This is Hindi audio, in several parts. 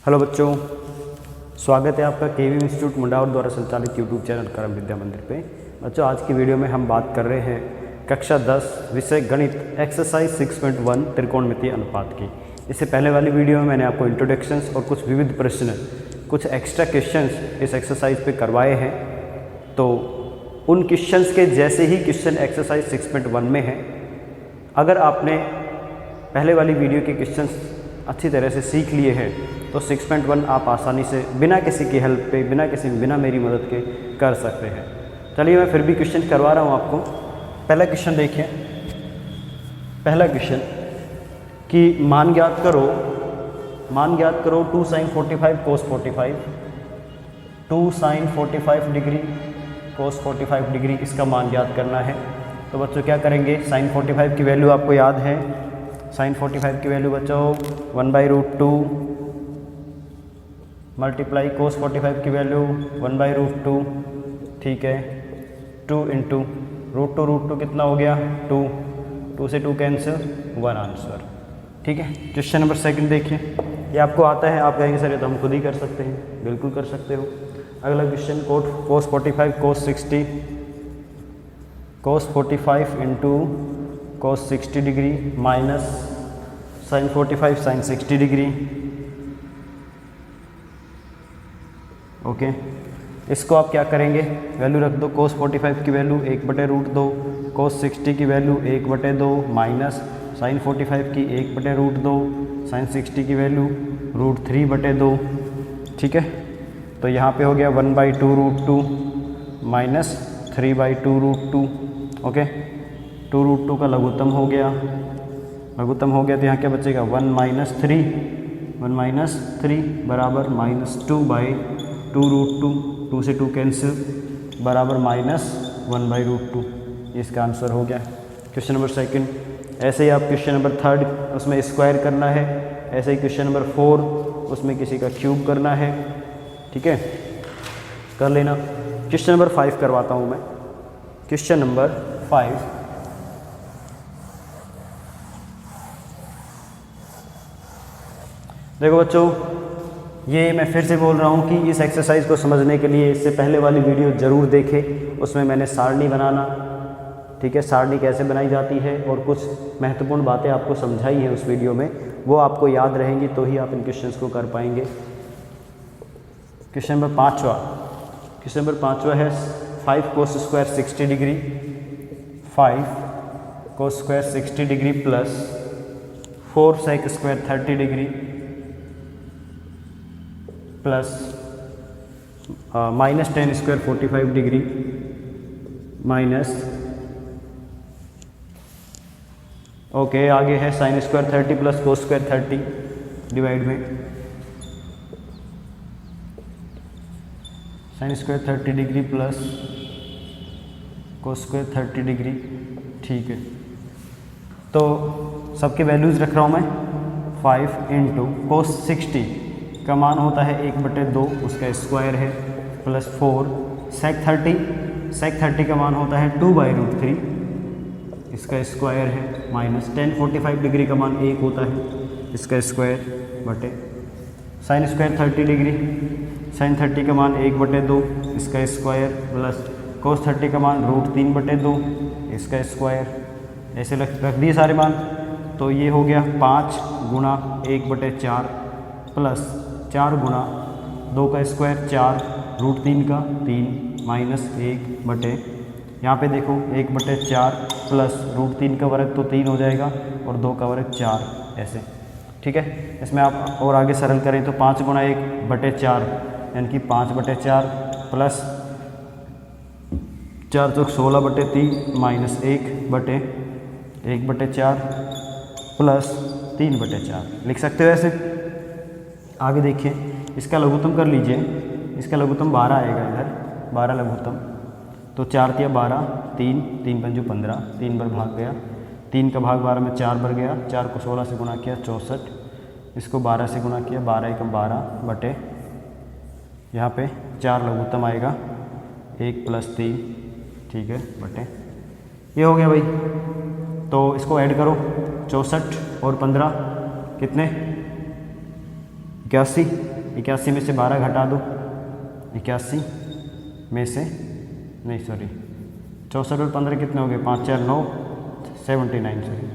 हेलो बच्चों, स्वागत है आपका केवी इंस्टीट्यूट मुंडावर द्वारा संचालित यूट्यूब चैनल कर्म विद्या मंदिर पे। बच्चों, आज की वीडियो में हम बात कर रहे हैं कक्षा 10 विषय गणित एक्सरसाइज 6.1 त्रिकोणमितीय अनुपात की। इससे पहले वाली वीडियो में मैंने आपको इंट्रोडक्शंस और कुछ विविध प्रश्न, कुछ एक्स्ट्रा क्वेश्चंस इस एक्सरसाइज पे करवाए हैं। तो उन क्वेश्चंस के जैसे ही क्वेश्चन एक्सरसाइज 6.1 में है। अगर आपने पहले वाली वीडियो के क्वेश्चंस अच्छी तरह से सीख लिए हैं तो 6.1 आप आसानी से बिना किसी की हेल्प पे, बिना मेरी मदद के कर सकते हैं। चलिए मैं फिर भी क्वेश्चन करवा रहा हूँ आपको। पहला क्वेश्चन देखिए। पहला क्वेश्चन कि मान ज्ञात करो 2 sin 45 cos 45, 2 sin 45 degree cos 45 degree, इसका मान ज्ञात करना है। तो बच्चों क्या करेंगे, sin 45 की वैल्यू आपको याद है। sin 45 की वैल्यू बच्चों 1/√2 मल्टीप्लाई cos 45 की वैल्यू 1/√2, ठीक है। 2 इंटू √2 कितना हो गया 2, 2 से 2 कैंसिल, 1 आंसर, ठीक है। क्वेश्चन नंबर सेकंड देखिए। ये आपको आता है, आप कहेंगे सर ये तो हम खुद ही कर सकते हैं। बिल्कुल कर सकते हो। अगला question cos 45 cos 60, cos 45 into cos 60 degree minus sin 45 sin 60 degree, okay. इसको आप क्या करेंगे, वैल्यू रख दो। cos 45 की वैल्यू 1/√2, cos 60 की वैल्यू 1/2 माइनस sin 45 की 1/√2, sin 60 की वैल्यू √3/2, ठीक है। तो यहाँ पे हो गया 1/2√2 माइनस 3/2√2, ओके। 2√2 का लघुत्तम हो गया, तो यहाँ क्या बचेगा 1 - 3 बराबर -2/2√2, 2 से 2 कैंसिल, बराबर -1/√2। इसका आंसर हो गया क्वेश्चन नंबर सेकंड। ऐसे ही आप क्वेश्चन नंबर थर्ड, उसमें स्क्वायर करना है। ऐसे ही क्वेश्चन नंबर 4, उसमें किसी का क्यूब करना है, ठीक है, कर लेना। क्वेश्चन नंबर 5 करवाता हूँ मैं। क्वेश्चन नंबर 5, देखो बच्चों, ये मैं फिर से बोल रहा हूँ कि इस एक्सरसाइज को समझने के लिए इससे पहले वाली वीडियो ज़रूर देखें। उसमें मैंने सारणी बनाना, ठीक है, सारणी कैसे बनाई जाती है और कुछ महत्वपूर्ण बातें आपको समझाई हैं उस वीडियो में, वो आपको याद रहेंगी तो ही आप इन क्वेश्चंस को कर पाएंगे। क्वेश्चन नंबर 5वां है 5 cos square 60 degree, 5 cos square 60 degree plus 4 sec square 30 degree plus -10 square 45 degree minus, okay, आगे है sin square 30 plus cos square 30 divide में sin square 30 degree plus cos square 30 degree, ठीक है। तो सबके वैल्यूज़ रख रहा हूँ मैं। 5 इंटू cos 60 का मान होता है 1/2, उसका स्क्वायर है, प्लस 4 sec 30 का मान होता है 2/√3, इसका स्क्वायर है, माइनस 10 45 डिग्री का मान 1 होता है, इसका स्क्वायर बटे sin स्क्वायर 30 डिग्री, sin 30 का मान 1/2, इसका स्क्वायर, प्लस cos 30 का मान √3/2, इसका स्क्वायर। ऐसे रख दिए सारे मान। तो ये हो गया 5 गुणा 1/4 प्लस 4 गुणा 2 का स्क्वायर 4, √3 का 3 माइनस 1 यहाँ पे देखो 1/4 प्लस √3 का वर्ग तो 3 हो जाएगा और 2 का वर्ग 4, ऐसे, ठीक है। इसमें आप और आगे सरल करें तो 5 गुणा 1/4 यानी कि 5/4 प्लस 4 चौक 16/3 माइनस 1/4 प्लस 3/4 लिख सकते हो ऐसे। आगे देखिए, इसका लघुत्तम कर लीजिए। इसका लघुत्तम 12 आएगा, इधर 12 लघुत्तम, तो 4 × 12 3, 3 × 5 15, 3 बार भाग गया, 3 का भाग 12 में 4 बार गया, 4 को 16 से गुणा किया 64, इसको 12 से गुणा किया 12 × 12 बटे, यहाँ पे 4 लघुत्तम आएगा, 1 + 3, ठीक है, बटे, ये हो गया भाई। तो इसको ऐड करो, 64 और 15 कितने 81, 81 में से 12 घटा दो, 81 में से नहीं सॉरी 64 और 15 कितने हो गए, 5 4 9 79 सॉरी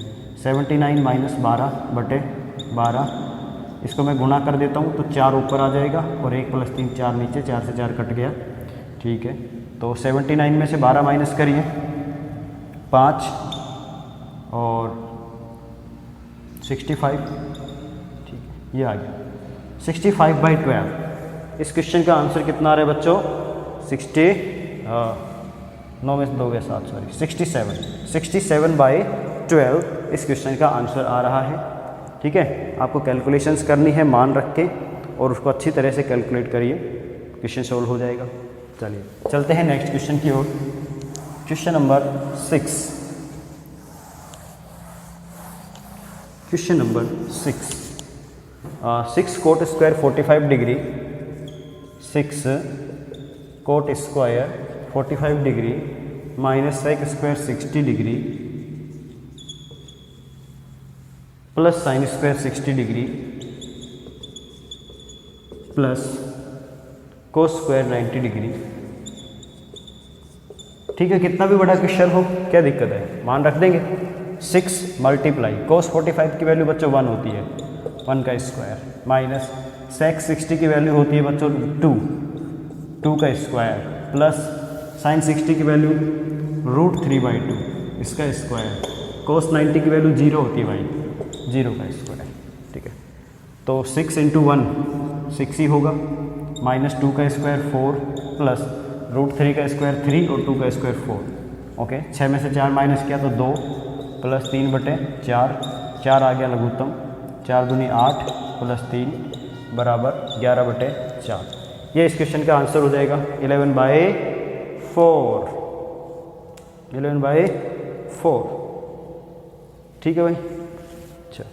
79 माइनस 12/12, इसको मैं गुणा कर देता हूँ तो 4 ऊपर आ जाएगा और 1 + 3 4 नीचे, 4 से 4 कट गया, ठीक है। तो 79 में से 12 माइनस करिए 5 और 65, ठीक है, ये आ गया 65/12। इस क्वेश्चन का आंसर कितना आ रहा है बच्चों, 9 में से 2 गया 7 सॉरी 67/12 इस क्वेश्चन का आंसर आ रहा है, ठीक है। आपको कैलकुलेशंस करनी है मान रख के और उसको अच्छी तरह से कैलकुलेट करिए, क्वेश्चन सोल्व हो जाएगा। चलिए चलते हैं नेक्स्ट क्वेश्चन की ओर। Question number 6, question number 6 cot square 45 degree, 6 cot square 45 degree minus sec square 60 degree plus sine square 60 degree plus cos square 90 degree, ठीक है। कितना भी बड़ा क्वेश्चन हो क्या दिक्कत है, मान रख देंगे। 6 मल्टीप्लाई कोस 45 की वैल्यू बच्चों 1 होती है, 1 का स्क्वायर माइनस सेक 60 की वैल्यू होती है बच्चों 2 का स्क्वायर प्लस साइन 60 की वैल्यू √3/2 इसका स्क्वायर, कोस 90 की वैल्यू 0 होती है भाई, 0 का स्क्वायर, ठीक है। तो 6 × 1 6 ही होगा, माइनस 2 का स्क्वायर 4 प्लस √3 का स्क्वायर 3 और 2 का स्क्वायर 4, ओके। 6 में से 4 माइनस किया तो 2 प्लस 3/4, 4 आ गया लघुत्तम, 4 दूनी 8 प्लस 3 बराबर 11/4। ये इस क्वेश्चन का आंसर हो जाएगा 11/4, 11/4, ठीक है भाई। अच्छा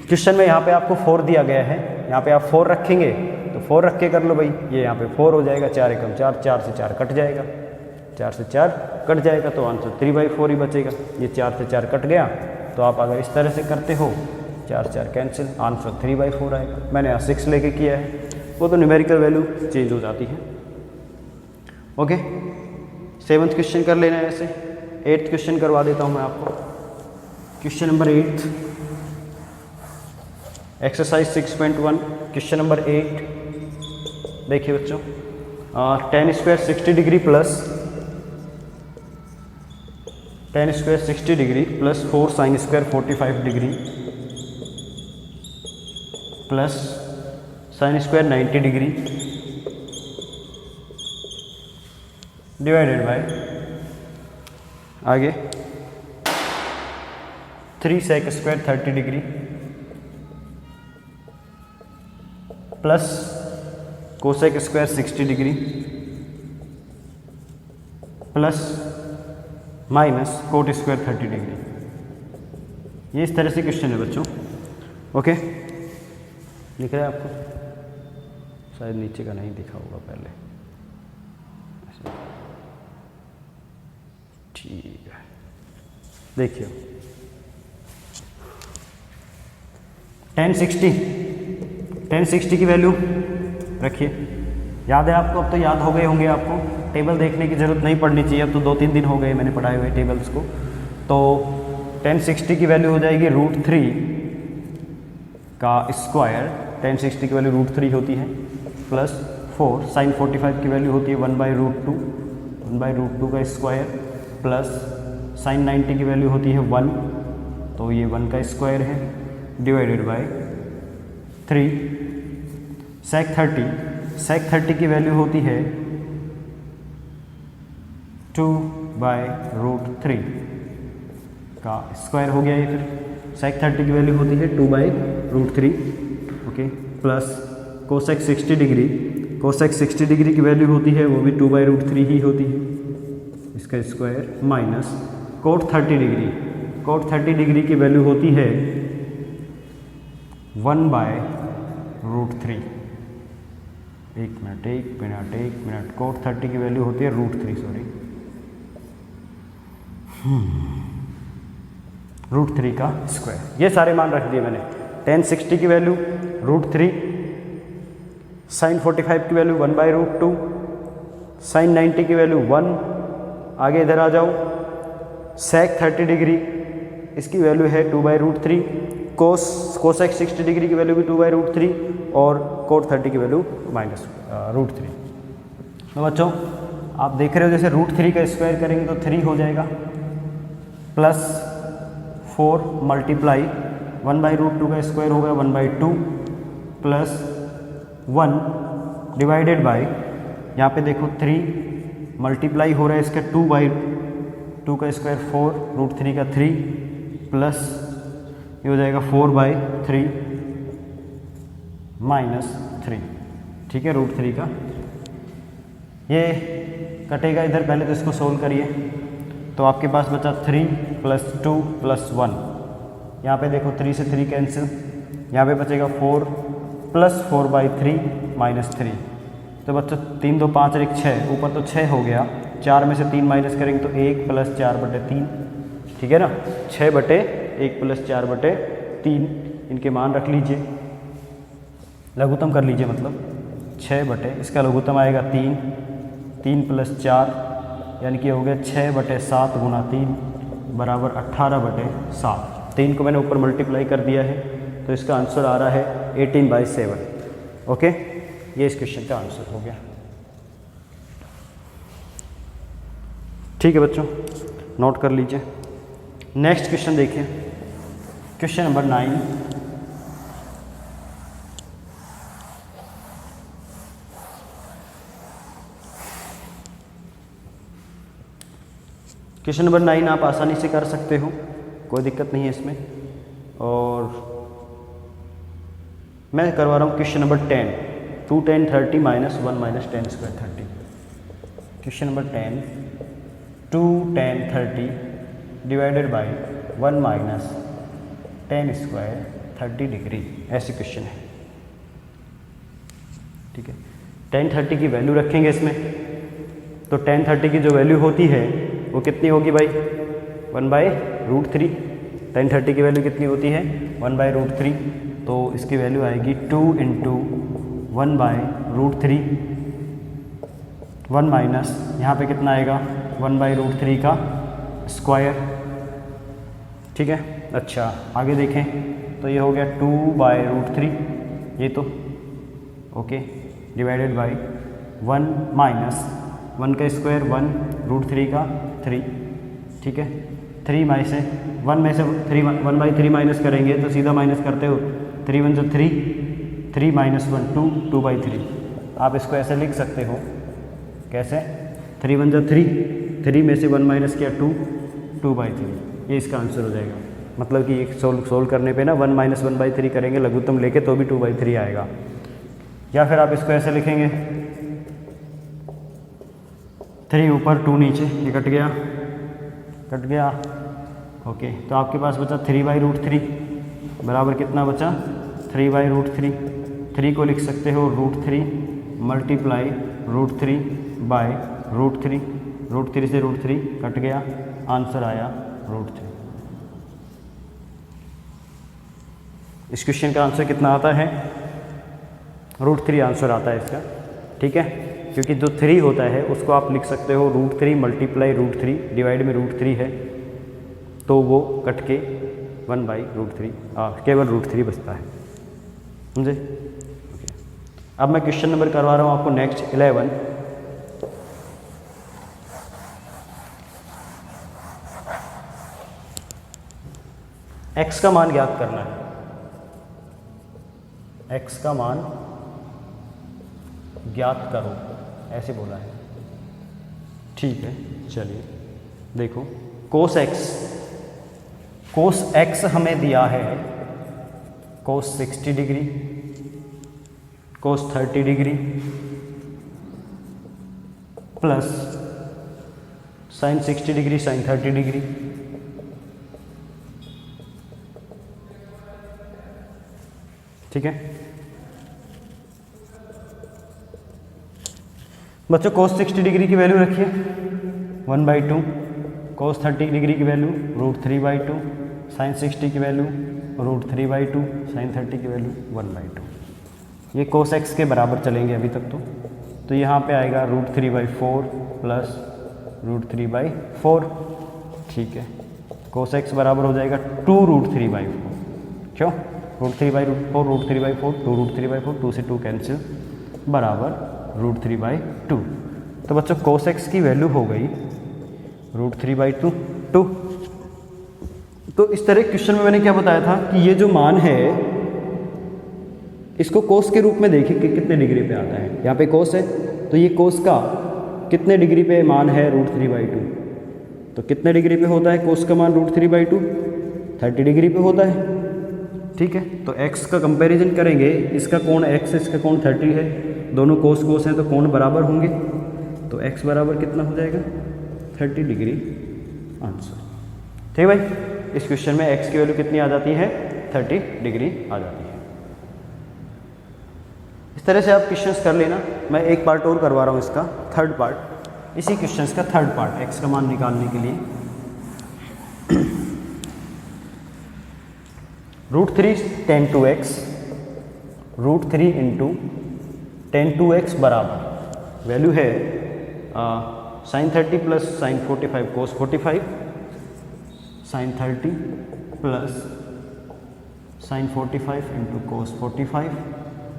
क्वेश्चन में यहाँ पे आपको 4 दिया गया है, यहाँ पे आप 4 रखेंगे तो 4 रख के कर लो भाई, ये यहाँ पे 4 हो जाएगा, 4 एकम 4, 4 से 4 कट जाएगा, 4 से 4 कट जाएगा तो आंसर 3/4 ही बचेगा। ये 4 से 4 कट गया तो आप अगर इस तरह से करते हो 4 4 कैंसिल, आंसर 3/4 आएगा। मैंने यहाँ 6 लेके किया है, वो तो न्यूमेरिकल वैल्यू चेंज हो जाती है, ओके। 7th क्वेश्चन कर लेना है ऐसे। 8th क्वेश्चन करवा देता हूँ मैं आपको। Question number 8 exercise 6.1 question number 8 देखिए बच्चों, tan square 60 degree plus tan square 60 degree plus 4 sine square 45 degree plus sine square 90 degree divided by आगे 3 sec square 30 degree plus cosec square 60 degree plus minus cot square 30 degree. ये इस तरह से क्वेश्चन है बच्चों, ओके। दिख रहा है आपको, शायद नीचे का नहीं दिखा होगा पहले, ठीक है। देखिए tan 60 की वैल्यू रखिए, याद है आपको, अब तो याद हो गए होंगे आपको, टेबल देखने की ज़रूरत नहीं पड़नी चाहिए, अब तो 2-3 दिन हो गए मैंने पढ़ाए हुए टेबल्स को। तो tan 60 की वैल्यू हो जाएगी √3 का स्क्वायर, tan 60 की वैल्यू √3 होती है प्लस 4 साइन 45 की वैल्यू होती है 1/√2, 1/√2 का स्क्वायर प्लस साइन 90 की वैल्यू होती है 1, तो ये 1 का स्क्वायर है डिवाइडेड बाय 3 सेक 30 की वैल्यू होती है 2/√3 का स्क्वायर हो गया ये, फिर सेक 30 की वैल्यू होती है 2/√3, okay. Plus cosec 60 degree, cosec 60 degree की वैल्यू होती है वो भी 2/√3 ही होती है, इसका square minus cot 30 degree, cot 30 degree की वैल्यू होती है 1/√3। एक मिनट, कोट 30 की वैल्यू होती है √3, सॉरी √3 का स्क्वायर। ये सारे मान रख दिए मैंने। tan 60 की वैल्यू √3, sin 45 की वैल्यू 1/√2, sin 90 की वैल्यू 1। आगे इधर आ जाओ, sec 30 डिग्री इसकी वैल्यू है 2/√3, cosec 60 डिग्री की वैल्यू भी 2/√3 और cot 30 की वैल्यू -√3। तो बच्चों आप देख रहे हो जैसे √3 का स्क्वायर करेंगे तो 3 हो जाएगा, प्लस 4 मल्टीप्लाई 1/√2 का स्क्वायर होगा 1/2 प्लस 1 डिवाइडेड बाय, यहाँ पे देखो 3 मल्टीप्लाई हो रहा है इसका 2/2 का स्क्वायर 4 √3 का 3 प्लस ये हो जाएगा 4/3 -3, ठीक है, √3 का। ये कटेगा इधर, पहले तो इसको सोल्व करिए। तो आपके पास बचा 3 + 2 + 1, यहाँ पे देखो 3 से 3 कैंसिल, यहाँ पे बचेगा 4 + 4/3 -3। तो बच्चों 3 2 5 और 1 6, ऊपर तो 6 हो गया, 4 में से 3 माइनस करेंगे तो 1 + 4/3, ठीक है ना, 6/1 + 4/3 इनके मान रख लीजिए, लघुत्तम कर लीजिए, मतलब 6 इसका लघुत्तम आएगा 3, 3 + 4 यानी कि हो गया 6/7 × 3 = 18/7। 3 को मैंने ऊपर मल्टीप्लाई कर दिया है, तो इसका आंसर आ रहा है 18/7। ओके, ये इस क्वेश्चन का आंसर हो गया। ठीक है बच्चों, नोट कर लीजिए। नेक्स्ट क्वेश्चन देखिए, क्वेश्चन नंबर 9। क्वेश्चन नंबर 9 आप आसानी से कर सकते हो, कोई दिक्कत नहीं है इसमें। और मैं करवा रहा हूँ question number 10, 2 tan 30 - 1 - tan square 30। Question number 10, 2 tan 30 divided by 1 - tan square 30 degree, ऐसे क्वेश्चन है, ठीक है। tan 30 की वैल्यू रखेंगे इसमें, तो tan 30 की जो वैल्यू होती है वो कितनी होगी भाई, 1/√3। tan 30 की वैल्यू कितनी होती है, 1/√3, तो इसकी वैल्यू आएगी 2 × 1/√3, 1 माइनस यहाँ पे कितना आएगा 1/√3 का स्क्वायर, ठीक है। अच्छा आगे देखें तो ये हो गया 2/√3, ये तो ओके, डिवाइडेड बाय 1 माइनस 1 का स्क्वायर 1 √3 का 3, ठीक है। 3 में से 1 में से 1/3 माइनस करेंगे तो सीधा माइनस करते हो, 3 × 1 = 3, 3 - 1 2, 2/3। आप इसको ऐसे लिख सकते हो, कैसे, 3 × 1 = 3, 3 में से 1 माइनस किया 2, 2/3, ये इसका आंसर हो जाएगा। मतलब कि एक सोल्व करने पे ना 1 - 1/3 करेंगे लघुत्तम लेके तो भी 2/3 आएगा। या फिर आप इसको ऐसे लिखेंगे, 3 ऊपर 2 नीचे, ये कट गया, ओके। तो आपके पास बचा 3/√3 बराबर कितना बचा, 3/√3। 3 को लिख सकते हो √3 मल्टीप्लाई √3 बाय √3, √3 से √3 कट गया, आंसर आया √3। इस क्वेश्चन का आंसर कितना आता है, √3 आंसर आता है इसका, ठीक है। क्योंकि जो 3 होता है उसको आप लिख सकते हो √3 मल्टीप्लाई √3 डिवाइड में √3 है, तो वो कट के 1/√3 केवल √3 बचता है, समझे। ओके, अब मैं क्वेश्चन नंबर करवा रहा हूँ आपको नेक्स्ट 11। x का मान ज्ञात करना है, x का मान ज्ञात करो, ऐसे बोला है, ठीक है। चलिए देखो, cos x हमें दिया है cos 60 degree, cos 30 degree plus sin 60 degree, sin 30 degree, ठीक है। बच्चों cos 60 डिग्री की वैल्यू रखिए 1/2, cos 30 डिग्री की वैल्यू √3/2, साइन 60 की वैल्यू √3/2, साइन 30 की वैल्यू 1/2। ये कोस एक्स के बराबर चलेंगे अभी तक तो यहाँ पे आएगा √3/4 प्लस √3/4। ठीक है, कोस एक्स बराबर हो जाएगा 2√3/4। क्यों? √3/4 √3/4 2√3/4, 2 से 2 कैंसिल, बराबर √3/2। तो बच्चों कोस एक्स की वैल्यू हो गई √3/2। तो इस तरह क्वेश्चन में मैंने क्या बताया था कि ये जो मान है इसको कोस के रूप में देखिए कि कितने डिग्री पे आता है। यहाँ पे कोस है तो ये कोस का कितने डिग्री पे मान है √3/2। तो कितने डिग्री पे होता है कोस का मान √3/2? 30 डिग्री पे होता है। ठीक है, तो x का कंपैरिजन करेंगे, इसका कोण x है, इसका कोण 30 है, दोनों कोस कोस हैं तो कोण बराबर होंगे। तो x बराबर कितना हो जाएगा? 30 डिग्री आंसर। ठीक है भाई, इस क्वेश्चन में x की वैल्यू कितनी आ जाती है? 30 डिग्री आ जाती है। इस तरह से आप क्वेश्चंस कर लेना। मैं एक पार्ट और करवा रहा हूँ, इसका थर्ड पार्ट, इसी क्वेश्चंस का थर्ड पार्ट x का मान निकालने के लिए। √3 10 to x, √3 into 10 to x बराबर वैल्यू है sine 30 plus sine 45 cos 45, sine 30 plus sine 45 into cos 45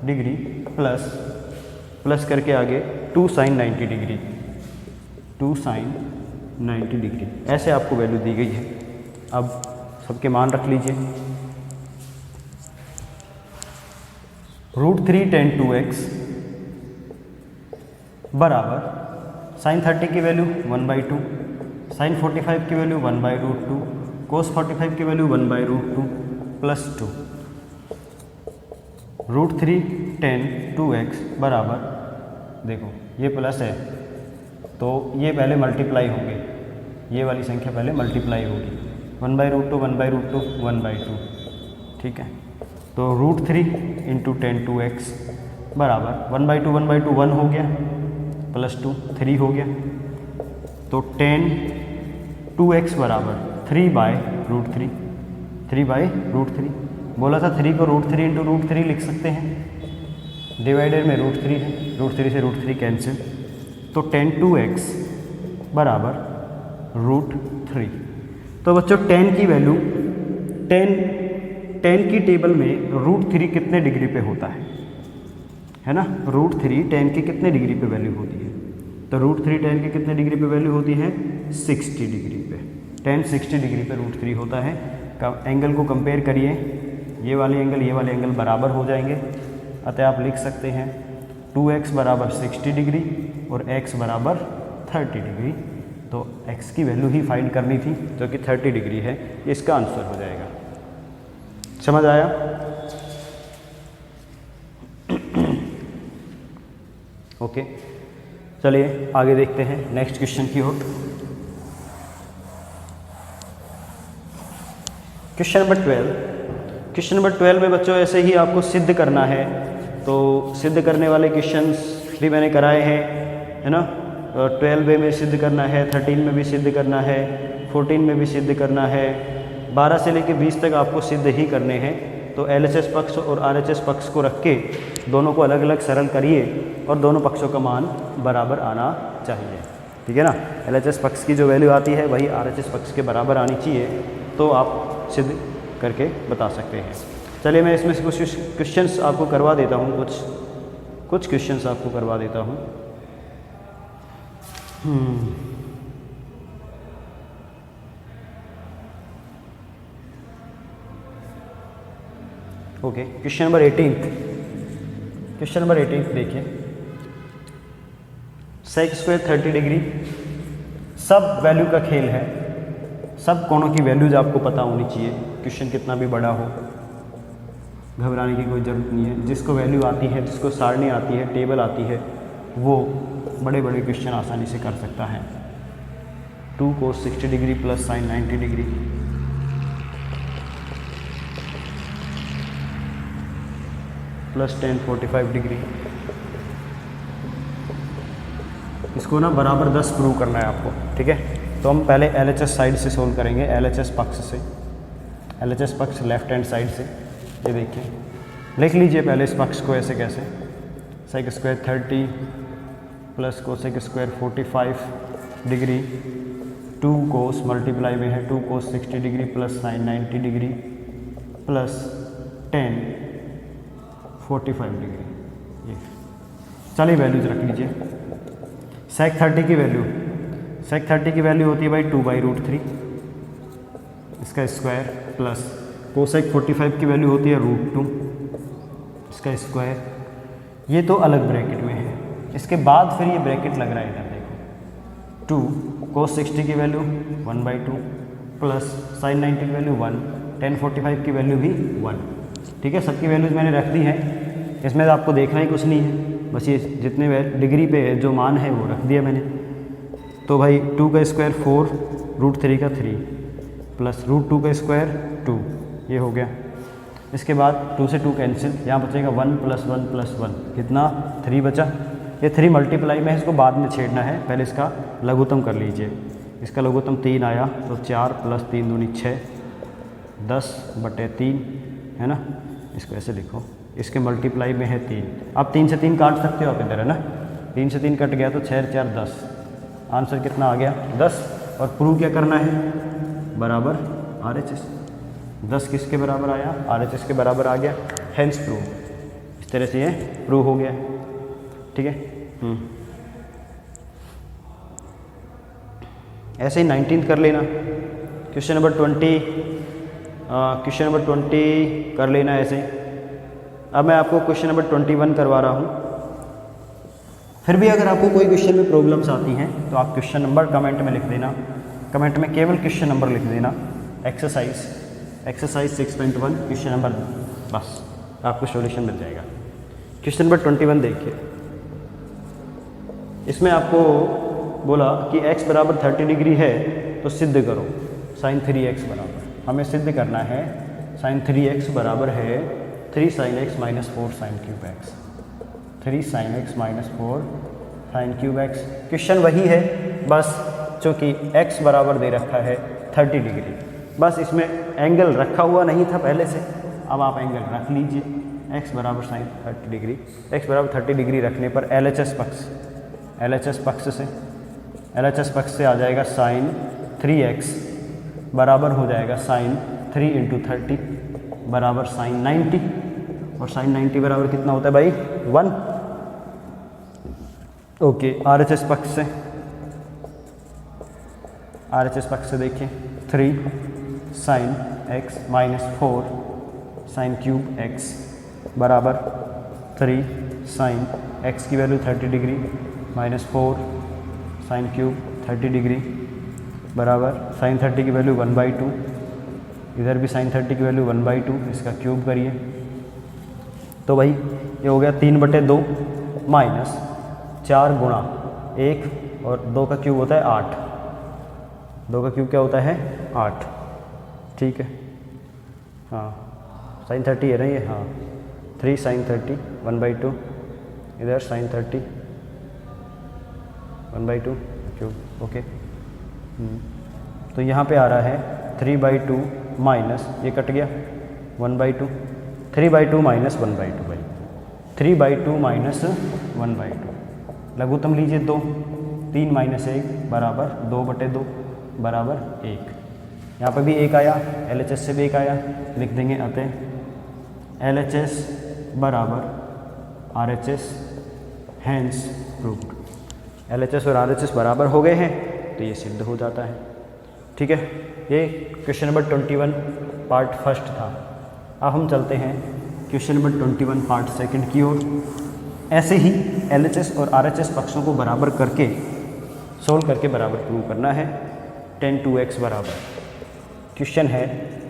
degree plus करके आगे 2 साइन 90 डिग्री, 2 साइन 90 डिग्री, ऐसे आपको वैल्यू दी गई है। अब सबके मान रख लीजिए। √3 10 to x बराबर साइन 30 की वैल्यू 1/2, साइन 45 की वैल्यू 1/√2, कोस 45 की वैल्यू 1/√2 प्लस 2। √3 10 to x बराबर, देखो ये प्लस है तो ये पहले मल्टीप्लाई होंगे, ये वाली संख्या पहले मल्टीप्लाई होगी, 1/√2 1/√2 1/2। ठीक है, तो √3 इंटू 10 to x बराबर 1/2 1/2 1 हो गया, प्लस 2 3 हो गया, तो 10 to x बराबर 3/√3, 3/√3। बोला था 3 को √3 इंटू √3 लिख सकते हैं, डिवाइडेड में √3 है, √3 से √3 कैंसिल, तो 10 to x बराबर √3। तो बच्चों 10 की वैल्यू 10 की टेबल में √3 कितने डिग्री पे होता है ना? √3 10 की कितने डिग्री पे वैल्यू होती है? तो √3 10 की कितने डिग्री पे वैल्यू होती है? 60 डिग्री पे। 10 60 डिग्री पे √3 होता है। एंगल को कंपेयर करिए, ये वाले एंगल बराबर हो जाएंगे, अतः आप लिख सकते हैं 2x बराबर 60 डिग्री और x बराबर 30 डिग्री। तो x की वैल्यू ही फाइंड करनी थी जो कि 30 डिग्री है, इसका आंसर हो जाएगा। समझ आया? ओके, चलिए आगे देखते हैं नेक्स्ट क्वेश्चन की ओर। Question number 12। क्वेश्चन नंबर 12 में बच्चों ऐसे ही आपको सिद्ध करना है, तो सिद्ध करने वाले क्वेश्चंस भी मैंने कराए हैं, है ना? 12 में सिद्ध करना है, 13 में भी सिद्ध करना है, 14 में भी सिद्ध करना है, 12 से लेकर 20 तक आपको सिद्ध ही करने हैं। तो LHS पक्ष और RHS पक्ष को रख के दोनों को अलग अलग सरल करिए और दोनों पक्षों का मान बराबर आना चाहिए। ठीक है ना? LHS पक्ष की जो वैल्यू आती है वही RHS पक्ष के बराबर आनी चाहिए, तो आप सिद्ध करके बता सकते हैं। चलिए मैं इसमें से कुछ क्वेश्चंस आपको करवा देता हूँ, कुछ क्वेश्चंस आपको करवा देता हूँ। Okay, question number 18। Question number 18 देखिए, सेक स्क्वायर 30 डिग्री, सब वैल्यू का खेल है, सब कोणों की वैल्यूज आपको पता होनी चाहिए। क्वेश्चन कितना भी बड़ा हो, घबराने की कोई ज़रूरत नहीं है। जिसको वैल्यू आती है, जिसको सारणी आती है, टेबल आती है, वो बड़े बड़े क्वेश्चन आसानी से कर सकता है। 2 cos 60 degree plus sine 90 degree, plus 10 45 degree, इसको ना बराबर 10 प्रूव करना है आपको। ठीक है, तो हम पहले LHS साइड से सोल्व करेंगे, LHS पक्ष से। LHS पक्ष लेफ्ट हैंड साइड से, ये देखिए लिख लीजिए पहले इस पक्ष को ऐसे कैसे, sec square 30 plus cosec square 45 degree, 2 cos multiply में है 2 cos 60 degree plus sine 90 degree plus 10 45 degree. ये चलिए वैल्यूज रख लीजिए। सेक 30 की वैल्यू होती है भाई 2/√3 इसका स्क्वायर प्लस कोसेक 45 की वैल्यू होती है √2 इसका स्क्वायर। ये तो अलग ब्रैकेट में है। इसके बाद फिर ये ब्रैकेट लग रहा है इधर देखो, 2 कोस 60 की वैल्यू 1/2 प्लस साइन 90 की वैल्यू 1, tan 45 की वैल्यू भी 1। ठीक है, सबकी वैल्यूज़ मैंने रख दी है, इसमें आपको देखना ही कुछ नहीं है, बस ये जितने डिग्री पे जो मान है वो रख दिया मैंने। तो भाई 2 का स्क्वायर 4, √3 का 3 प्लस √2 का स्क्वायर 2, ये हो गया। इसके बाद 2 से 2 कैंसिल, यहाँ बचेगा 1 + 1 + 1 कितना 3 बचा। ये 3 मल्टीप्लाई में है, इसको बाद में छेड़ना है, पहले इसका लघुत्तम कर लीजिए। इसका लघुत्तम 3 आया तो 4 + 3 दूनी 6, 10/3 है ना। इसको ऐसे लिखो, इसके मल्टीप्लाई में है 3। अब 3 से 3 काट सकते हो आप इधर, है ना। 3 से 3 कट गया तो 6 × 4 = 10, आंसर कितना आ गया 10। और प्रूव क्या करना है, बराबर RHS। 10 किसके बराबर आया, RHS के बराबर आ गया, हेंस प्रूव। इस तरह से ये प्रूव हो गया, ठीक है। ऐसे ही 19th कर लेना, क्वेश्चन नंबर 20 कर लेना ऐसे। अब मैं आपको क्वेश्चन नंबर 21 करवा रहा हूँ। फिर भी अगर आपको कोई क्वेश्चन में प्रॉब्लम्स आती हैं तो आप क्वेश्चन नंबर कमेंट में लिख देना, कमेंट में केवल क्वेश्चन नंबर लिख देना, एक्सरसाइज 6.1 क्वेश्चन नंबर, बस आपको सॉल्यूशन मिल जाएगा। क्वेश्चन नंबर 21 देखिए, इसमें आपको बोला कि x बराबर 30 डिग्री है तो सिद्ध करो sin 3x बराबर, हमें सिद्ध करना है sin 3x बराबर है 3 sin x - 4 sin cube x, 3 sin x - 4 sin cube x। Question वही है, बस चूँकि x बराबर दे रखा है 30 डिग्री, बस इसमें एंगल रखा हुआ नहीं था पहले से, अब आप एंगल रख लीजिए। x बराबर sin 30 डिग्री, x बराबर 30 डिग्री रखने पर LHS पक्ष से आ जाएगा sin 3x बराबर हो जाएगा sin 3 × 30 बराबर sin 90, और sin 90 बराबर कितना होता है भाई 1। ओके, RHS पक्ष से देखिए 3 sin x - 4 sin cube x बराबर 3 sin x की value 30 degree -4 sin cube 30 degree बराबर sin 30 की वैल्यू 1/2, इधर भी sin 30 की वैल्यू 1/2, इसका क्यूब करिए तो भाई ये हो गया 3/2 माइनस 4 गुणा 1 और 2 का क्यूब होता है 8, 2 का क्यूब क्या होता है 8, ठीक है। हाँ sin 30 है ना ये, हाँ 3 sin 30 1/2, इधर sin 30 1/2 क्यूब, ओके। तो यहाँ पे आ रहा है 3/2 माइनस, ये कट गया 1/2, 3/2 माइनस 1/2 भाई, 3/2 माइनस 1/2, लघुत्तम लीजिए 2, 3 - 1 बराबर 2/2 बराबर 1। यहाँ पर भी 1 आया, LHS से भी 1 आया, लिख देंगे अतः LHS बराबर RHS, हैंस प्रूव्ड। LHS और RHS बराबर हो गए हैं तो ये सिद्ध हो जाता है, ठीक है। ये क्वेश्चन नंबर 21 पार्ट फर्स्ट था। अब हम चलते हैं क्वेश्चन नंबर 21 पार्ट सेकंड की ओर। ऐसे ही LHS और RHS पक्षों को बराबर करके सोल्व करके बराबर प्रूव करना है। tan 2x बराबर, क्वेश्चन है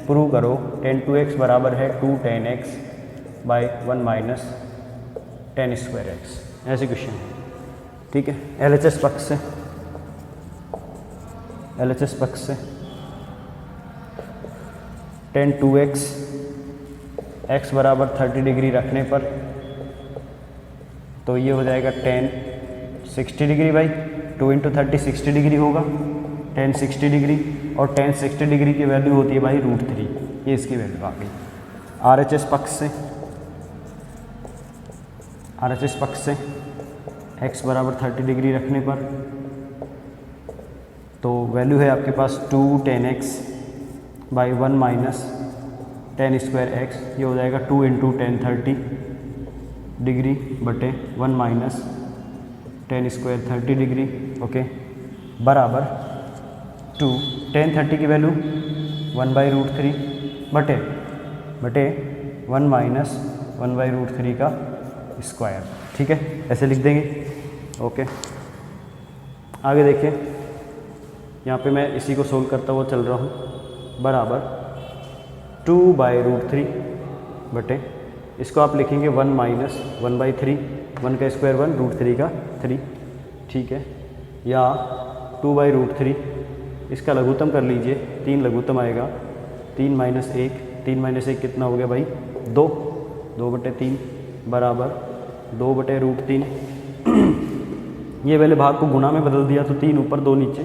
प्रूव करो tan 2x बराबर है 2 tan x / 1 - tan square x, ऐसे क्वेश्चन है, ठीक है। LHS पक्ष से tan 2x x बराबर 30 डिग्री रखने पर तो ये हो जाएगा tan 60 डिग्री भाई, 2 × 30 60 डिग्री होगा, tan 60 डिग्री, और tan 60 डिग्री की वैल्यू होती है भाई √3, ये इसकी वैल्यू आ गई। RHS पक्ष से x बराबर 30 डिग्री रखने पर तो वैल्यू है आपके पास 2 tan x by 1 minus tan square x, ये हो जाएगा 2 इंटू tan 30 डिग्री बटे 1 minus tan square 30 degree, okay, बराबर 2 tan 30 की वैल्यू 1/√3 बटे 1 माइनस 1/√3 का स्क्वायर। ठीक है, ऐसे लिख देंगे। ओके, आगे देखिए, यहाँ पे मैं इसी को सोल्व करता हुआ चल रहा हूँ, बराबर 2/√3 बटे, इसको आप लिखेंगे 1 माइनस 1/3, 1 का स्क्वायर 1, √3 का 3, ठीक है, या 2/√3, इसका लघुत्तम कर लीजिए, 3 लघुत्तम आएगा, 3 माइनस 1, 3 माइनस 1 कितना हो गया भाई 2, 2/3 बराबर 2/√3। ये पहले भाग को गुणा में बदल दिया तो 3 ऊपर 2 नीचे,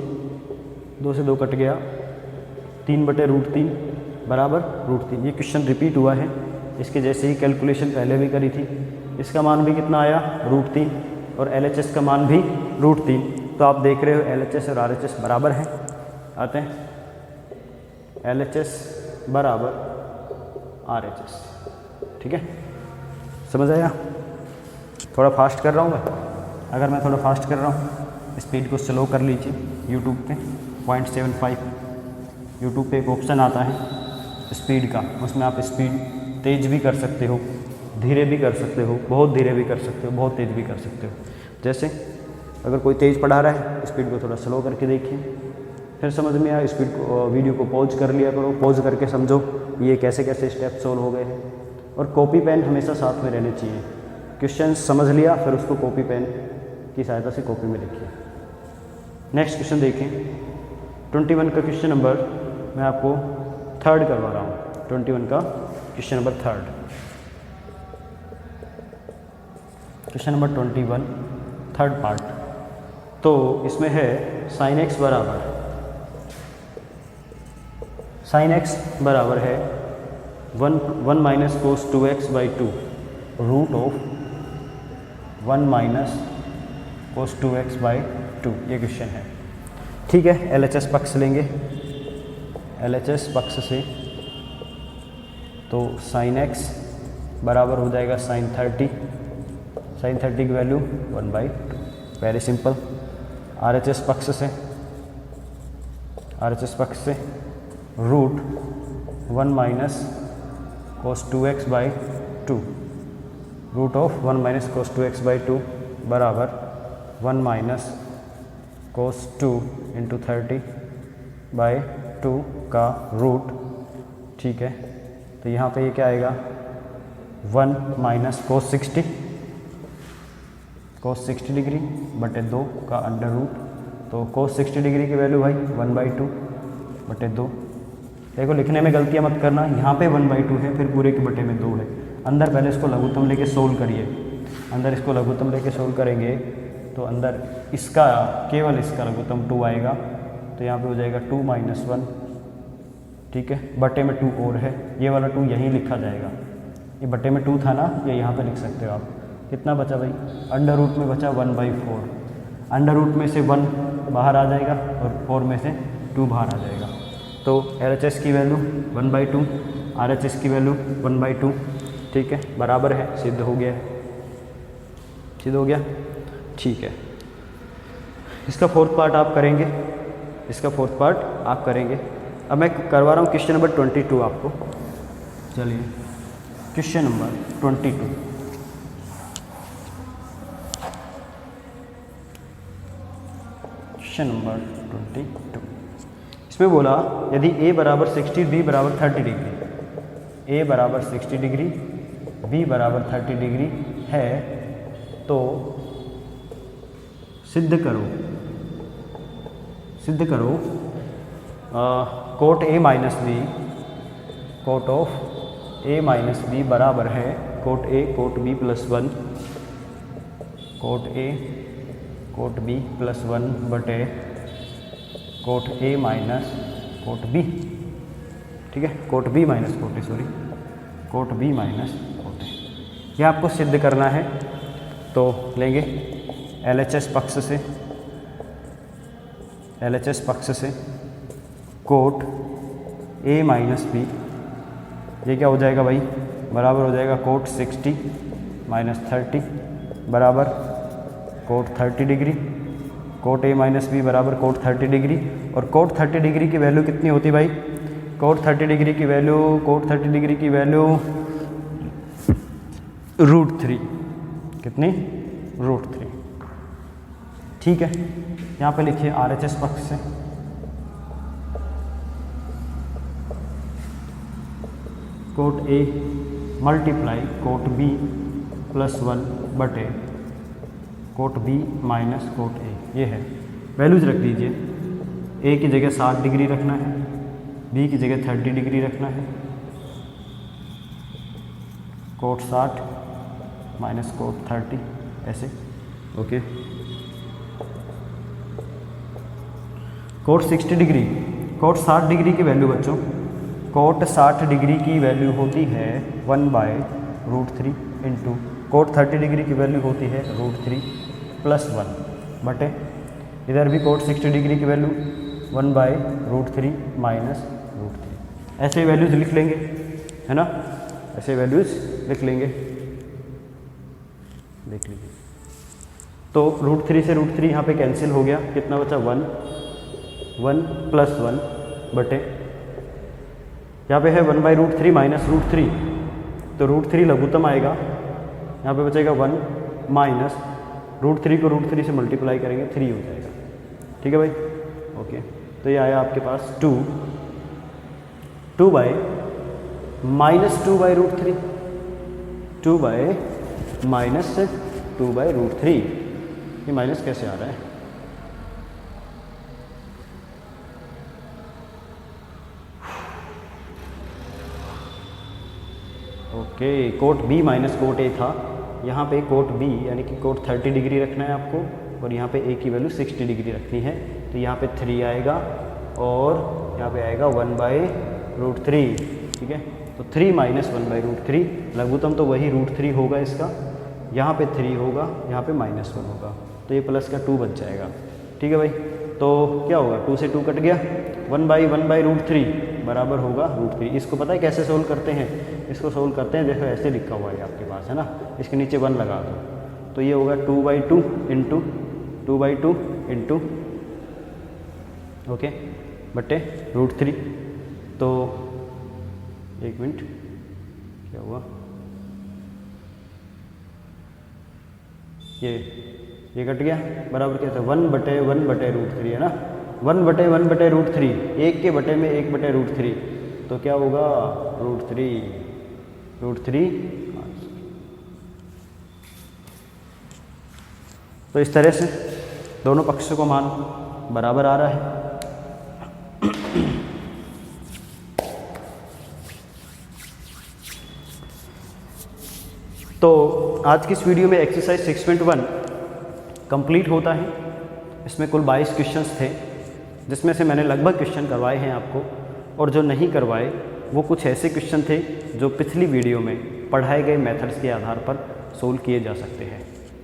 2 से 2 कट गया, 3/√3 बराबर √3। ये क्वेश्चन रिपीट हुआ है, इसके जैसे ही कैलकुलेशन पहले भी करी थी। इसका मान भी कितना आया √3 और LHS का मान भी √3। तो आप देख रहे हो LHS और RHS बराबर हैं, आते हैं LHS बराबर RHS। ठीक है, समझ आया? थोड़ा फास्ट कर रहा हूँ मैं, अगर मैं थोड़ा फास्ट कर रहा हूँ स्पीड को स्लो कर लीजिए। यूट्यूब पे 0.75 यूट्यूब पे एक ऑप्शन आता है स्पीड का, उसमें आप स्पीड तेज़ भी कर सकते हो, धीरे भी कर सकते हो, बहुत धीरे भी कर सकते हो, बहुत तेज़ भी कर सकते हो। जैसे अगर कोई तेज़ पढ़ा रहा है स्पीड को थोड़ा स्लो करके देखिए, फिर समझ में आया स्पीड को, वीडियो को पॉज कर लिया करो, पॉज करके समझो ये कैसे कैसे स्टेप सोल्व हो गए हैं। और कॉपी पेन हमेशा साथ में रहने चाहिए। क्वेश्चन समझ लिया फिर उसको कॉपी पेन की सहायता से कॉपी में लिखिए। नेक्स्ट क्वेश्चन देखें, 21 का क्वेश्चन नंबर मैं आपको थर्ड करवा रहा हूँ। 21 का question number third, question number 21 third part. तो इसमें है sin x बराबर है 1 minus cos 2x/2 root of 1 minus cos 2x/2, ये क्वेश्चन है। ठीक है, LHS पक्ष लेंगे, LHS पक्ष से तो sin x बराबर हो जाएगा sin 30 की वैल्यू 1/2, वेरी सिंपल। RHS पक्ष से root 1 minus cos 2x/2 root of 1 minus cos 2x/2 बराबर 1 माइनस कोस 2 इंटू 30/2 का रूट। ठीक है, तो यहाँ पे ये क्या आएगा 1 माइनस कोस 60 डिग्री बटे 2 का अंडर रूट। तो कोस 60 डिग्री की वैल्यू भाई 1/2 बटे 2। देखो लिखने में गलतियाँ मत करना, यहाँ पे 1/2 है, फिर पूरे के बटे में 2 है। अंदर पहले इसको लघुत्तम लेके सोल्व करिए, अंदर इसको लघुत्तम लेके सोल्व करेंगे तो अंदर इसका केवल इसका लघुत्तम 2 आएगा, तो यहाँ पे हो जाएगा 2 माइनस 1। ठीक है, बटे में 2 और है, ये वाला 2 यहीं लिखा जाएगा, ये बटे में 2 था ना, ये यहाँ पे लिख सकते हो आप। कितना बचा भाई, अंडर रूट में बचा 1/4, अंडर रूट में से 1 बाहर आ जाएगा और 4 में से 2 बाहर आ जाएगा। तो LHS की वैल्यू 1/2, RHS की वैल्यू 1/2। ठीक है, बराबर है, सिद्ध हो गया है, सिद्ध हो गया। ठीक है, इसका फोर्थ पार्ट आप करेंगे, इसका फोर्थ पार्ट आप करेंगे। अब मैं करवा रहा हूँ क्वेश्चन नंबर 22 आपको। चलिए क्वेश्चन नंबर 22, क्वेश्चन नंबर 22। इसमें बोला यदि a बराबर 60, b बराबर 30 डिग्री, a बराबर 60 डिग्री, b बराबर 30 डिग्री है तो सिद्ध करो cot a minus B, cot of a minus B बराबर है cot a cot b plus 1, cot a cot b plus 1 बटे cot a minus cot b। ठीक है, cot B minus cot A, sorry cot B minus cot A. यह आपको सिद्ध करना है, तो लेंगे LHS पक्ष से कोट ए माइनस बी, ये क्या हो जाएगा भाई, बराबर हो जाएगा कोट 60 माइनस 30 बराबर cot 30 degree, cot A minus B बराबर कोट 30 डिग्री। और कोट 30 डिग्री की वैल्यू कितनी होती भाई, कोट 30 डिग्री की वैल्यू √3, कितनी, √3। ठीक है, यहाँ पे लिखिए RHS पक्ष से cot A multiply cot B +1 बटे cot B minus cot A, ये है। वैल्यूज रख दीजिए, ए की जगह 60 डिग्री रखना है, बी की जगह 30 डिग्री रखना है, कोट 60 माइनस कोट 30 ऐसे, okay. Cot 60 degree, cot 60 degree की वैल्यू बच्चों, कोट 60 डिग्री की वैल्यू होती है 1/√3 इंटू कोट 30 डिग्री की वैल्यू होती है √3 +1 बटे, इधर भी कोट 60 डिग्री की वैल्यू 1/√3 माइनस √3। ऐसे वैल्यूज़ लिख लेंगे, है ना, ऐसे वैल्यूज़ लिख लेंगे, देख लीजिए। तो √3 से √3 यहाँ पे कैंसिल हो गया, कितना बचा 1 +1 बटे, यहाँ पे है 1/√3 माइनस √3, तो √3 लघुत्तम आएगा, यहाँ पे बचेगा 1 माइनस √3 को √3 से मल्टीप्लाई करेंगे 3 हो जाएगा। ठीक है भाई, ओके। तो ये आया आपके पास 2 माइनस 2/√3, 2 माइनस 2/√3, ये माइनस कैसे आ रहा है, okay. Cot B minus cot A था, यहाँ पे कोट बी यानी कि कोट 30 डिग्री रखना है आपको, और यहाँ पे ए की वैल्यू 60 डिग्री रखनी है, तो यहाँ पे 3 आएगा और यहाँ पे आएगा 1/√3। ठीक है, तो 3 माइनस 1/√3, लघुत्तम तो वही √3 होगा इसका, यहाँ पे 3 होगा, यहाँ पे -1 होगा, तो ये प्लस का 2 बच जाएगा। ठीक है भाई, तो क्या होगा, 2 से 2 कट गया, 1/√3 बराबर होगा √3। इसको पता है कैसे सोल्व करते हैं, इसको सोल्व करते हैं, देखो ऐसे लिखा हुआ है आपके पास, है ना, इसके नीचे 1 लगा दो, तो ये होगा 2/2 इंटू ओके बटे √3। तो एक मिनट, क्या हुआ, ये कट गया, बराबर क्या था 1/1/√3, है ना, 1/1/√3, 1 के बटे में 1/√3, तो क्या होगा √3। तो इस तरह से दोनों पक्षों को मान बराबर आ रहा है। तो आज की इस वीडियो में एक्सरसाइज 6.1 कंप्लीट होता है। इसमें कुल 22 क्वेश्चंस थे, जिसमें से मैंने लगभग क्वेश्चन करवाए हैं आपको, और जो नहीं करवाए वो कुछ ऐसे क्वेश्चन थे जो पिछली वीडियो में पढ़ाए गए मेथड्स के आधार पर सोल्व किए जा सकते हैं।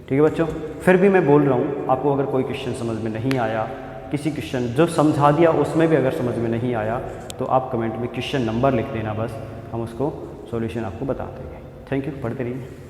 ठीक है बच्चों, फिर भी मैं बोल रहा हूँ, आपको अगर कोई क्वेश्चन समझ में नहीं आया, किसी क्वेश्चन जो समझा दिया उसमें भी अगर समझ में नहीं आया, तो आप कमेंट में क्वेश्चन नंबर लिख देना, बस हम उसको सॉल्यूशन आपको बता देंगे। थैंक यू, पढ़ते रहिए।